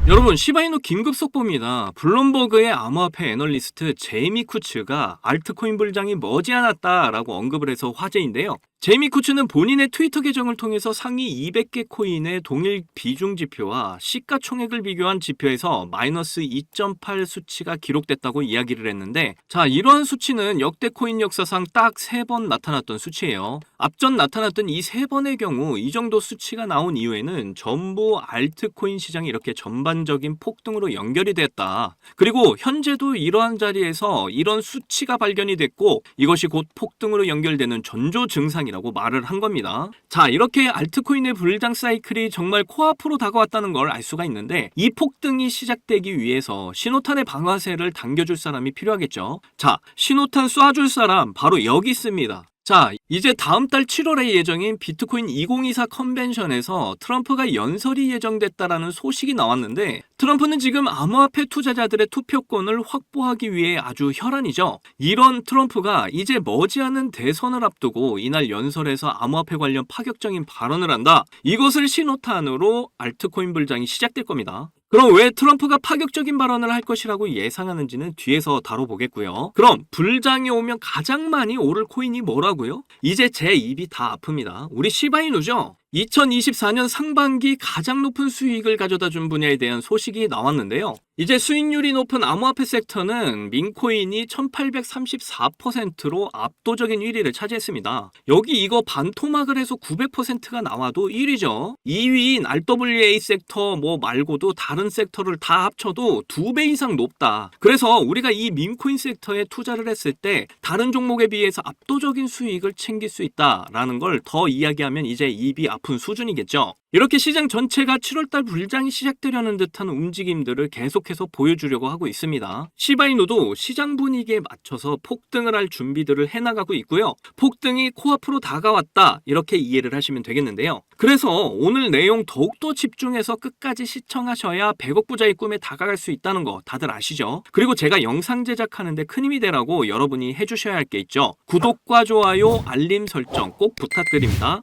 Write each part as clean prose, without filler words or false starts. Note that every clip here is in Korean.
여러분, 시바이노 긴급 속보입니다. 블룸버그의 암호화폐 애널리스트 제이미 쿠츠가 알트코인 불장이 머지않았다라고 언급을 해서 화제인데요. 제이미 쿠츠는 본인의 트위터 계정을 통해서 상위 200개 코인의 동일 비중 지표와 시가총액을 비교한 지표에서 마이너스 2.8 수치가 기록됐다고 이야기를 했는데, 자, 이러한 수치는 역대 코인 역사상 딱 3번 나타났던 수치예요. 앞전 나타났던 이 3번의 경우 이 정도 수치가 나온 이후에는 전부 알트코인 시장이 이렇게 전반적인 폭등으로 연결이 됐다. 그리고 현재도 이러한 자리에서 이런 수치가 발견이 됐고 이것이 곧 폭등으로 연결되는 전조 증상이라고 말을 한 겁니다. 자, 이렇게 알트코인의 불장 사이클이 정말 코앞으로 다가왔다는 걸 알 수가 있는데, 이 폭등이 시작되기 위해서 신호탄의 방아쇠를 당겨줄 사람이 필요하겠죠. 자, 신호탄 쏴줄 사람 바로 여기 있습니다. 자, 이제 다음 달 7월에 예정인 비트코인 2024 컨벤션에서 트럼프가 연설이 예정됐다라는 소식이 나왔는데, 트럼프는 지금 암호화폐 투자자들의 투표권을 확보하기 위해 아주 혈안이죠. 이런 트럼프가 이제 머지않은 대선을 앞두고 이날 연설에서 암호화폐 관련 파격적인 발언을 한다. 이것을 신호탄으로 알트코인 불장이 시작될 겁니다. 그럼 왜 트럼프가 파격적인 발언을 할 것이라고 예상하는지는 뒤에서 다뤄보겠고요. 그럼 불장이 오면 가장 많이 오를 코인이 뭐라고요? 이제 제 입이 다 아픕니다. 우리 시바이누죠? 2024년 상반기 가장 높은 수익을 가져다 준 분야에 대한 소식이 나왔는데요. 이제 수익률이 높은 암호화폐 섹터는 민코인이 1834%로 압도적인 1위를 차지했습니다. 여기 이거 반토막을 해서 900%가 나와도 1위죠. 2위인 RWA 섹터 말고도 다른 섹터를 다 합쳐도 2배 이상 높다. 그래서 우리가 이 민코인 섹터에 투자를 했을 때 다른 종목에 비해서 압도적인 수익을 챙길 수 있다라는 걸 더 이야기하면 이제 입이 아픈 수준이겠죠. 이렇게 시장 전체가 7월달 불장이 시작되려는 듯한 움직임들을 계속해서 보여주려고 하고 있습니다. 시바이누도 시장 분위기에 맞춰서 폭등을 할 준비들을 해나가고 있고요. 폭등이 코앞으로 다가왔다, 이렇게 이해를 하시면 되겠는데요. 그래서 오늘 내용 더욱더 집중해서 끝까지 시청하셔야 100억 부자의 꿈에 다가갈 수 있다는 거 다들 아시죠? 그리고 제가 영상 제작하는데 큰 힘이 되라고 여러분이 해주셔야 할 게 있죠. 구독과 좋아요, 알림 설정 꼭 부탁드립니다.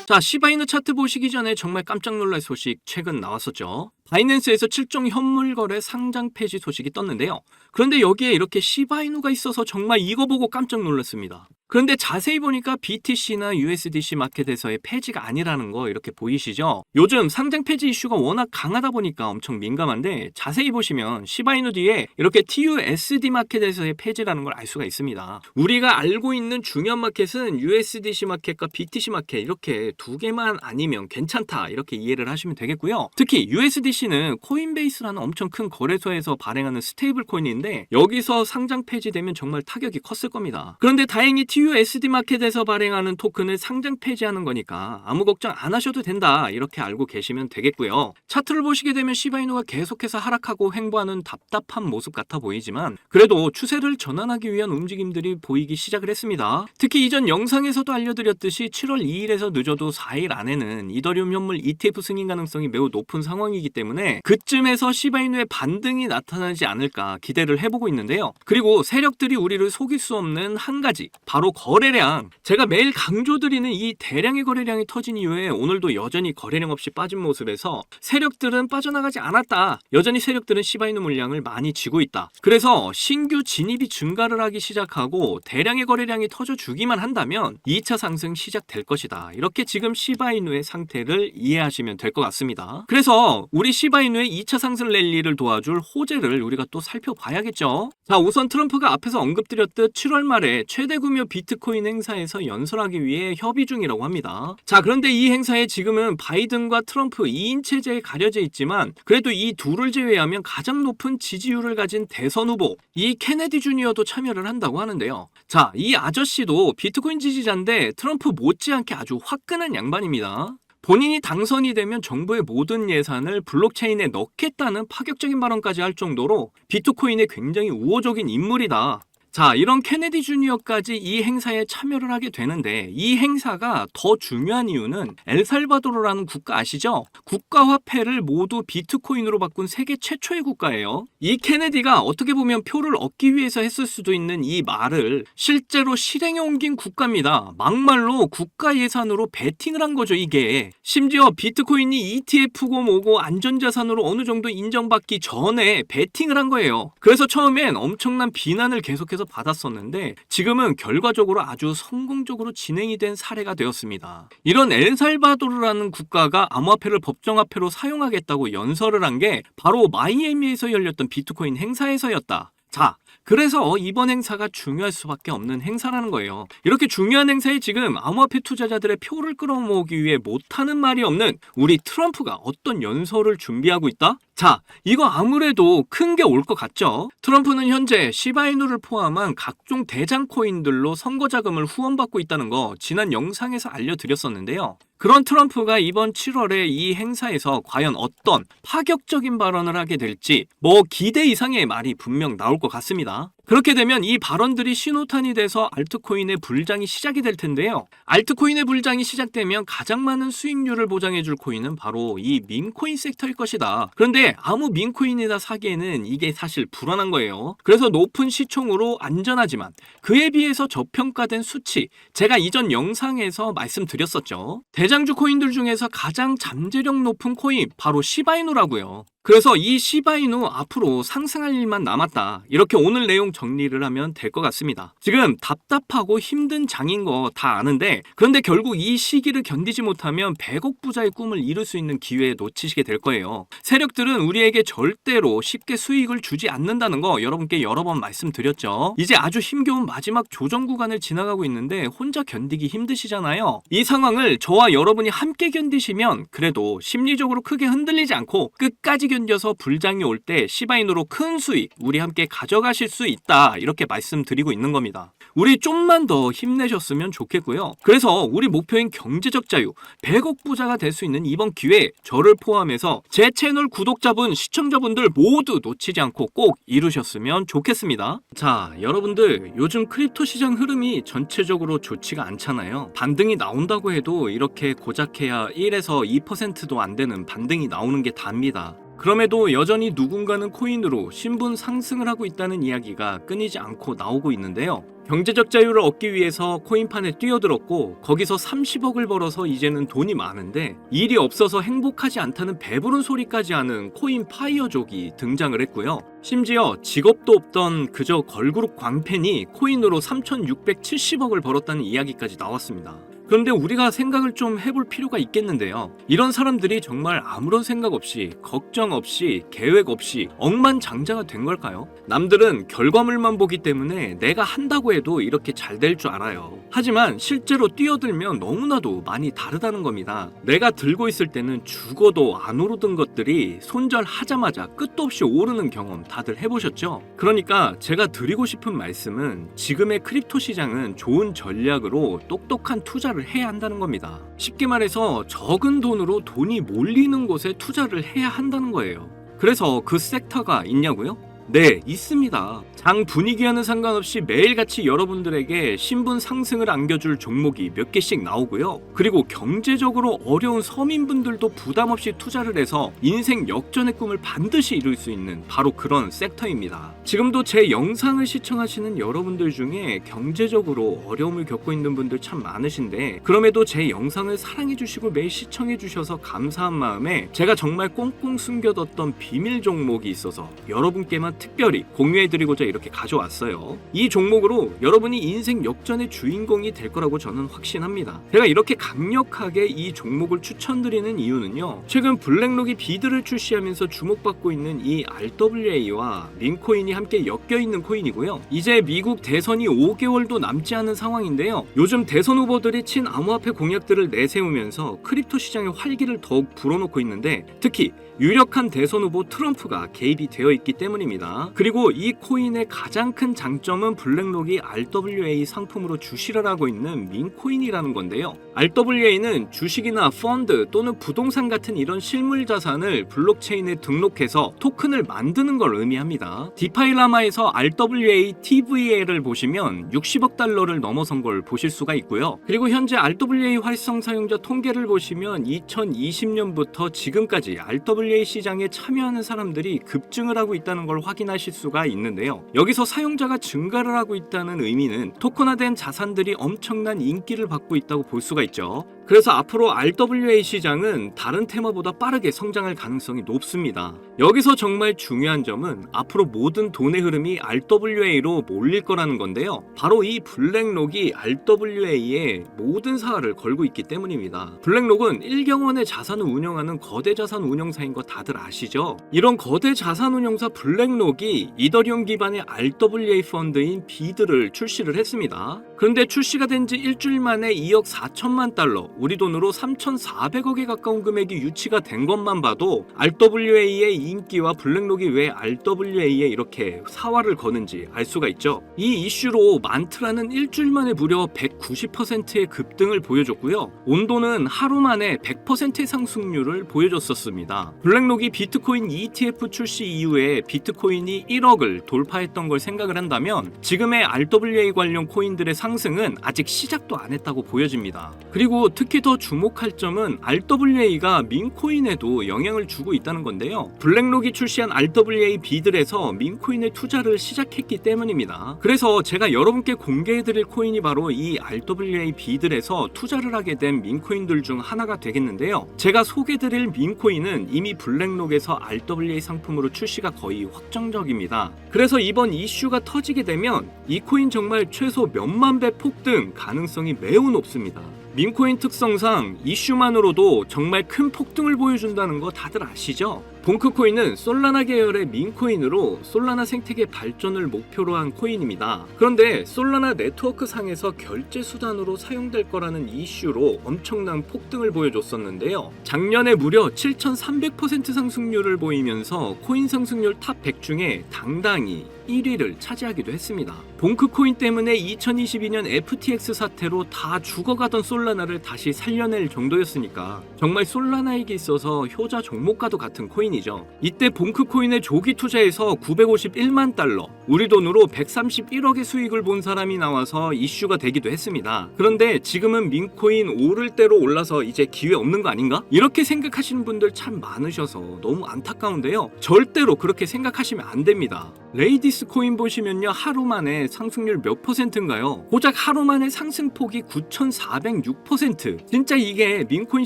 자, 시바이누 차트 보시기 전에 정말 깜짝 놀랄 소식 최근 나왔었죠. 바이낸스에서 7종 현물 거래 상장 폐지 소식이 떴는데요. 그런데 여기에 이렇게 시바이누가 있어서 정말 이거 보고 깜짝 놀랐습니다. 그런데 자세히 보니까 BTC나 USDC 마켓에서의 폐지가 아니라는 거 이렇게 보이시죠? 요즘 상장 폐지 이슈가 워낙 강하다 보니까 엄청 민감한데, 자세히 보시면 시바이누 뒤에 이렇게 TUSD 마켓에서의 폐지라는 걸 알 수가 있습니다. 우리가 알고 있는 중요한 마켓은 USDC 마켓과 BTC 마켓 이렇게 두 개만 아니면 괜찮다, 이렇게 이해를 하시면 되겠고요. 특히 USDC는 코인베이스라는 엄청 큰 거래소에서 발행하는 스테이블 코인인데 여기서 상장 폐지되면 정말 타격이 컸을 겁니다. 그런데 다행히 TUSD 마켓에서 발행하는 토큰을 상장 폐지하는 거니까 아무 걱정 안 하셔도 된다, 이렇게 알고 계시면 되겠고요. 차트를 보시게 되면 시바이누가 계속해서 하락하고 횡보하는 답답한 모습 같아 보이지만 그래도 추세를 전환하기 위한 움직임들이 보이기 시작을 했습니다. 특히 이전 영상에서도 알려드렸듯이 7월 2일에서 늦어도 4일 안에는 이더리움 현물 ETF 승인 가능성이 매우 높은 상황이기 때문에 그쯤에서 시바이누의 반등이 나타나지 않을까 기대를 해보고 있는데요. 그리고 세력들이 우리를 속일 수 없는 한 가지, 바로 거래량. 제가 매일 강조드리는 이 대량의 거래량이 터진 이후에 오늘도 여전히 거래량 없이 빠진 모습에서 세력들은 빠져나가지 않았다. 여전히 세력들은 시바이누 물량을 많이 쥐고 있다. 그래서 신규 진입이 증가를 하기 시작하고 대량의 거래량이 터져주기만 한다면 2차 상승 시작될 것이다. 이렇게 지금 시바이누의 상태를 이해하시면 될 것 같습니다. 그래서 우리 시바이누의 2차 상승 랠리를 도와줄 호재를 우리가 또 살펴봐야겠죠. 자, 우선 트럼프가 앞에서 언급드렸듯 7월 말에 최대 구매 비트코인 행사에서 연설하기 위해 협의 중이라고 합니다. 자, 그런데 이 행사에 지금은 바이든과 트럼프 2인 체제에 가려져 있지만 그래도 이 둘을 제외하면 가장 높은 지지율을 가진 대선 후보, 이 케네디 주니어도 참여를 한다고 하는데요. 자, 이 아저씨도 비트코인 지지자인데 트럼프 못지않게 아주 화끈한 양반입니다. 본인이 당선이 되면 정부의 모든 예산을 블록체인에 넣겠다는 파격적인 발언까지 할 정도로 비트코인에 굉장히 우호적인 인물이다. 자, 이런 케네디 주니어까지 이 행사에 참여를 하게 되는데 이 행사가 더 중요한 이유는 엘살바도르라는 국가 아시죠? 국가 화폐를 모두 비트코인으로 바꾼 세계 최초의 국가예요. 이 케네디가 어떻게 보면 표를 얻기 위해서 했을 수도 있는 이 말을 실제로 실행에 옮긴 국가입니다. 막말로 국가 예산으로 베팅을 한 거죠, 이게. 심지어 비트코인이 ETF고 뭐고 안전자산으로 어느 정도 인정받기 전에 베팅을 한 거예요. 그래서 처음엔 엄청난 비난을 계속해서 받았었는데 지금은 결과적으로 아주 성공적으로 진행이 된 사례가 되었습니다. 이런 엘살바도르라는 국가가 암호화폐를 법정화폐로 사용하겠다고 연설을 한 게 바로 마이애미에서 열렸던 비트코인 행사에서였다. 자, 그래서 이번 행사가 중요할 수밖에 없는 행사라는 거예요. 이렇게 중요한 행사에 지금 암호화폐 투자자들의 표를 끌어모으기 위해 못하는 말이 없는 우리 트럼프가 어떤 연설을 준비하고 있다? 자, 이거 아무래도 큰 게 올 것 같죠? 트럼프는 현재 시바이누를 포함한 각종 대장 코인들로 선거 자금을 후원받고 있다는 거 지난 영상에서 알려드렸었는데요. 그런 트럼프가 이번 7월에 이 행사에서 과연 어떤 파격적인 발언을 하게 될지 기대 이상의 말이 분명 나올 것 같습니다. 그렇게 되면 이 발언들이 신호탄이 돼서 알트코인의 불장이 시작이 될 텐데요. 알트코인의 불장이 시작되면 가장 많은 수익률을 보장해줄 코인은 바로 이 밈코인 섹터일 것이다. 그런데 아무 밈코인이나 사기에는 이게 사실 불안한 거예요. 그래서 높은 시총으로 안전하지만 그에 비해서 저평가된 수치, 제가 이전 영상에서 말씀드렸었죠. 대장주 코인들 중에서 가장 잠재력 높은 코인 바로 시바이누라고요. 그래서 이 시바이누 앞으로 상승할 일만 남았다. 이렇게 오늘 내용 정리를 하면 될 것 같습니다. 지금 답답하고 힘든 장인 거 다 아는데 그런데 결국 이 시기를 견디지 못하면 100억 부자의 꿈을 이룰 수 있는 기회에 놓치시게 될 거예요. 세력들은 우리에게 절대로 쉽게 수익을 주지 않는다는 거 여러분께 여러 번 말씀드렸죠. 이제 아주 힘겨운 마지막 조정 구간을 지나가고 있는데 혼자 견디기 힘드시잖아요. 이 상황을 저와 여러분이 함께 견디시면 그래도 심리적으로 크게 흔들리지 않고 끝까지 견뎌서 불장이 올 때 시바이누로 큰 수익 우리 함께 가져가실 수 있다. 이렇게 말씀드리고 있는 겁니다. 우리 좀만 더 힘내셨으면 좋겠고요. 그래서 우리 목표인 경제적 자유 100억 부자가 될 수 있는 이번 기회에 저를 포함해서 제 채널 구독자분, 시청자분들 모두 놓치지 않고 꼭 이루셨으면 좋겠습니다. 자, 여러분들 요즘 크립토 시장 흐름이 전체적으로 좋지가 않잖아요. 반등이 나온다고 해도 이렇게 고작해야 1에서 2%도 안 되는 반등이 나오는 게 답니다. 그럼에도 여전히 누군가는 코인으로 신분 상승을 하고 있다는 이야기가 끊이지 않고 나오고 있는데요. 경제적 자유를 얻기 위해서 코인판에 뛰어들었고 거기서 30억을 벌어서 이제는 돈이 많은데 일이 없어서 행복하지 않다는 배부른 소리까지 하는 코인 파이어족이 등장을 했고요. 심지어 직업도 없던 그저 걸그룹 광팬이 코인으로 3,670억을 벌었다는 이야기까지 나왔습니다. 그런데 우리가 생각을 좀 해볼 필요가 있겠는데요. 이런 사람들이 정말 아무런 생각 없이, 걱정 없이, 계획 없이 억만장자가 된 걸까요? 남들은 결과물만 보기 때문에 내가 한다고 해도 이렇게 잘 될 줄 알아요. 하지만 실제로 뛰어들면 너무나도 많이 다르다는 겁니다. 내가 들고 있을 때는 죽어도 안 오르던 것들이 손절하자마자 끝도 없이 오르는 경험 다들 해보셨죠? 그러니까 제가 드리고 싶은 말씀은 지금의 크립토 시장은 좋은 전략으로 똑똑한 투자를 해야 한다는 겁니다. 쉽게 말해서 적은 돈으로 돈이 몰리는 곳에 투자를 해야 한다는 거예요. 그래서 그 섹터가 있냐고요? 네, 있습니다. 장 분위기와는 상관없이 매일같이 여러분들에게 신분 상승을 안겨줄 종목이 몇 개씩 나오고요. 그리고 경제적으로 어려운 서민분들도 부담 없이 투자를 해서 인생 역전의 꿈을 반드시 이룰 수 있는 바로 그런 섹터입니다. 지금도 제 영상을 시청하시는 여러분들 중에 경제적으로 어려움을 겪고 있는 분들 참 많으신데 그럼에도 제 영상을 사랑해주시고 매일 시청해주셔서 감사한 마음에 제가 정말 꽁꽁 숨겨뒀던 비밀 종목이 있어서 여러분께만 특별히 공유해드리고자 이렇게 가져왔어요. 이 종목으로 여러분이 인생 역전의 주인공이 될 거라고 저는 확신합니다. 제가 이렇게 강력하게 이 종목을 추천드리는 이유는요. 최근 블랙록이 비드를 출시하면서 주목받고 있는 이 RWA와 밈코인이 함께 엮여있는 코인이고요. 이제 미국 대선이 5개월도 남지 않은 상황인데요. 요즘 대선 후보들이 친암호화폐 공약들을 내세우면서 크립토 시장의 활기를 더욱 불어넣고 있는데 특히 유력한 대선 후보 트럼프가 개입이 되어 있기 때문입니다. 있습니다. 그리고 이 코인의 가장 큰 장점은 블랙록이 RWA 상품으로 주시를 하고 있는 민코인이라는 건데요. RWA는 주식이나 펀드 또는 부동산 같은 이런 실물 자산을 블록체인에 등록해서 토큰을 만드는 걸 의미합니다. 디파이라마에서 RWA TVA를 보시면 60억 달러를 넘어선 걸 보실 수가 있고요. 그리고 현재 RWA 활성 사용자 통계를 보시면 2020년부터 지금까지 RWA 시장에 참여하는 사람들이 급증을 하고 있다는 걸 확인하실 수가 있는데요. 여기서 사용자가 증가를 하고 있다는 의미는 토큰화된 자산들이 엄청난 인기를 받고 있다고 볼 수가 있죠. 그래서 앞으로 RWA 시장은 다른 테마보다 빠르게 성장할 가능성이 높습니다. 여기서 정말 중요한 점은 앞으로 모든 돈의 흐름이 RWA로 몰릴 거라는 건데요. 바로 이 블랙록이 RWA에 모든 사활을 걸고 있기 때문입니다. 블랙록은 일경원의 자산을 운영하는 거대 자산 운용사인 거 다들 아시죠? 이런 거대 자산 운용사 블랙록이 이더리움 기반의 RWA 펀드인 비드를 출시를 했습니다. 그런데 출시가 된 지 일주일 만에 2억 4천만 달러, 우리 돈으로 3,400억에 가까운 금액이 유치가 된 것만 봐도 RWA의 인기와 블랙록이 왜 RWA에 이렇게 사활을 거는지 알 수가 있죠. 이 이슈로 만트라는 일주일 만에 무려 190%의 급등을 보여줬고요. 온도는 하루 만에 100%의 상승률을 보여줬었습니다. 블랙록이 비트코인 ETF 출시 이후에 비트코인이 1억을 돌파했던 걸 생각을 한다면 지금의 RWA 관련 코인들의 상승은 아직 시작도 안 했다고 보여집니다. 그리고 특히 더 주목할 점은 RWA가 민코인에도 영향을 주고 있다는 건데요. 블랙록이 출시한 RWA 비들에서 민코인의 투자를 시작했기 때문입니다. 그래서 제가 여러분께 공개해드릴 코인이 바로 이 RWA 비들에서 투자를 하게 된 민코인들 중 하나가 되겠는데요. 제가 소개드릴 민코인은 이미 블랙록에서 RWA 상품으로 출시가 거의 확정적입니다. 그래서 이번 이슈가 터지게 되면 이 코인 정말 최소 몇만 배 폭등 가능성이 매우 높습니다. 민코인 특성상 이슈만으로도 정말 큰 폭등을 보여준다는 거 다들 아시죠? 봉크코인은 솔라나 계열의 민코인으로 솔라나 생태계 발전을 목표로 한 코인입니다. 그런데 솔라나 네트워크 상에서 결제 수단으로 사용될 거라는 이슈로 엄청난 폭등을 보여줬었는데요. 작년에 무려 7,300% 상승률을 보이면서 코인 상승률 탑 100 중에 당당히 1위를 차지하기도 했습니다. 봉크코인 때문에 2022년 FTX 사태로 다 죽어가던 솔라나를 다시 살려낼 정도였으니까 정말 솔라나에게 있어서 효자 종목과도 같은 코인이죠. 이때 봉크코인의 조기 투자에서 951만 달러, 우리 돈으로 131억의 수익을 본 사람이 나와서 이슈가 되기도 했습니다. 그런데 지금은 민코인 오를 대로 올라서 이제 기회 없는 거 아닌가? 이렇게 생각하시는 분들 참 많으셔서 너무 안타까운데요. 절대로 그렇게 생각하시면 안 됩니다. 레이디스 코인 보시면요, 하루 만에 상승률 몇 %인가요? 고작 하루 만에 상승폭이 9,406%. 진짜 이게 민코인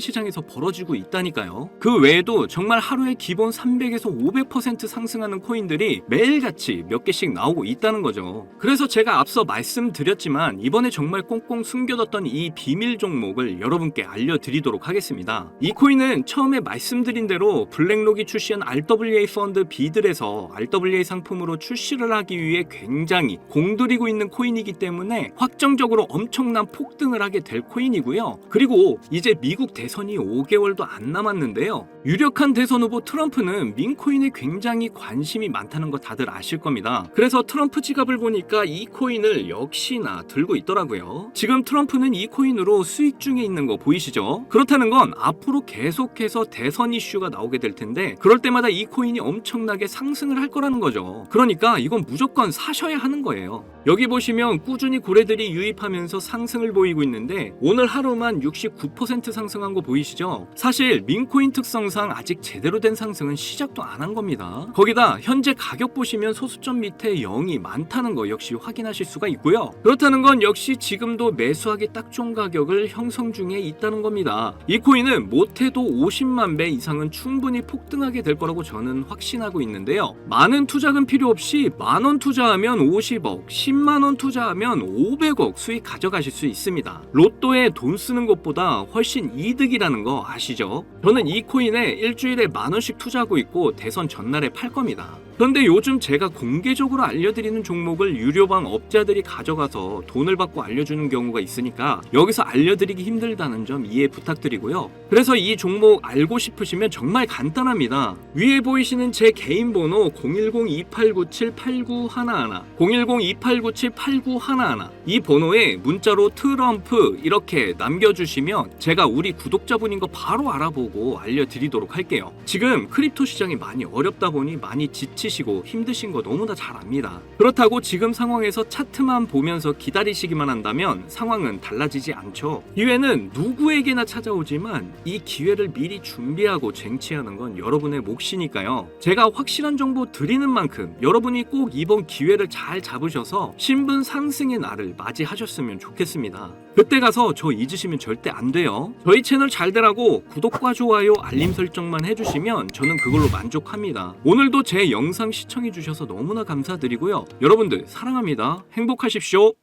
시장에서 벌어지고 있다니까요. 그 외에도 정말 하루에 기본 300에서 500% 상승하는 코인들이 매일같이 몇 개씩 나오고 있다는 거죠. 그래서 제가 앞서 말씀드렸지만 이번에 정말 꽁꽁 숨겨뒀던 이 비밀 종목을 여러분께 알려드리도록 하겠습니다. 이 코인은 처음에 말씀드린 대로 블랙록이 출시한 RWA 펀드 비들에서 RWA 상품으로 출시를 하기 위해 굉장히 공들이고 있는 코인이기 때문에 확정적으로 엄청난 폭등을 하게 될 코인이고요. 그리고 이제 미국 대선이 5개월도 안 남았는데요. 유력한 대선 후보 트럼프는 민코인에 굉장히 관심이 많다는 거 다들 아실 겁니다. 그래서 트럼프 지갑을 보니까 이 코인을 역시나 들고 있더라고요. 지금 트럼프는 이 코인으로 수익 중에 있는 거 보이시죠? 그렇다는 건 앞으로 계속해서 대선 이슈가 나오게 될 텐데 그럴 때마다 이 코인이 엄청나게 상승을 할 거라는 거죠. 그러니까 이건 무조건 사셔야 하는 거예요. 여기 보시면 꾸준히 고래들이 유입하면서 상승을 보이고 있는데 오늘 하루만 69% 상승한 거 보이시죠? 사실 민코인 특성상 아직 제대로 된 상승은 시작도 안 한 겁니다. 거기다 현재 가격 보시면 소수점 밑에 0이 많다는 거 역시 확인하실 수가 있고요. 그렇다는 건 역시 지금도 매수하기 딱 좋은 가격을 형성 중에 있다는 겁니다. 이 코인은 못해도 50만 배 이상은 충분히 폭등하게 될 거라고 저는 확신하고 있는데요. 많은 투자금 필요 없이 만원 투자하면 50억, 10만원 투자하면 500억 수익 가져가실 수 있습니다. 로또에 돈 쓰는 것보다 훨씬 이득이라는 거 아시죠? 저는 이 코인에 일주일에 만원씩 투자하고 있고 대선 전날에 팔 겁니다. 그런데 요즘 제가 공개적으로 알려드리는 종목을 유료방 업자들이 가져가서 돈을 받고 알려주는 경우가 있으니까 여기서 알려드리기 힘들다는 점 이해 부탁드리고요. 그래서 이 종목 알고 싶으시면 정말 간단합니다. 위에 보이시는 제 개인 번호 010-2897-8911 010-2897-8911 이 번호에 문자로 트럼프 이렇게 남겨주시면 제가 우리 구독자분인 거 바로 알아보고 알려드리도록 할게요. 지금 크립토 시장이 많이 어렵다 보니 많이 지치시고 힘드신 거 너무나 잘 압니다. 그렇다고 지금 상황에서 차트만 보면서 기다리시기만 한다면 상황은 달라지지 않죠. 기회는 누구에게나 찾아오지만 이 기회를 미리 준비하고 쟁취하는 건 여러분의 몫이니까요. 제가 확실한 정보 드리는 만큼 여러분이 꼭 이번 기회를 잘 잡으셔서 신분 상승의 날을 맞이하셨으면 좋겠습니다. 그때 가서 저 잊으시면 절대 안 돼요. 저희 채널 잘 되라고 구독과 좋아요 알림 설정만 해주시면 저는 그걸로 만족합니다. 오늘도 제 영상 시청해주셔서 너무나 감사드리고요. 여러분들 사랑합니다. 행복하십시오.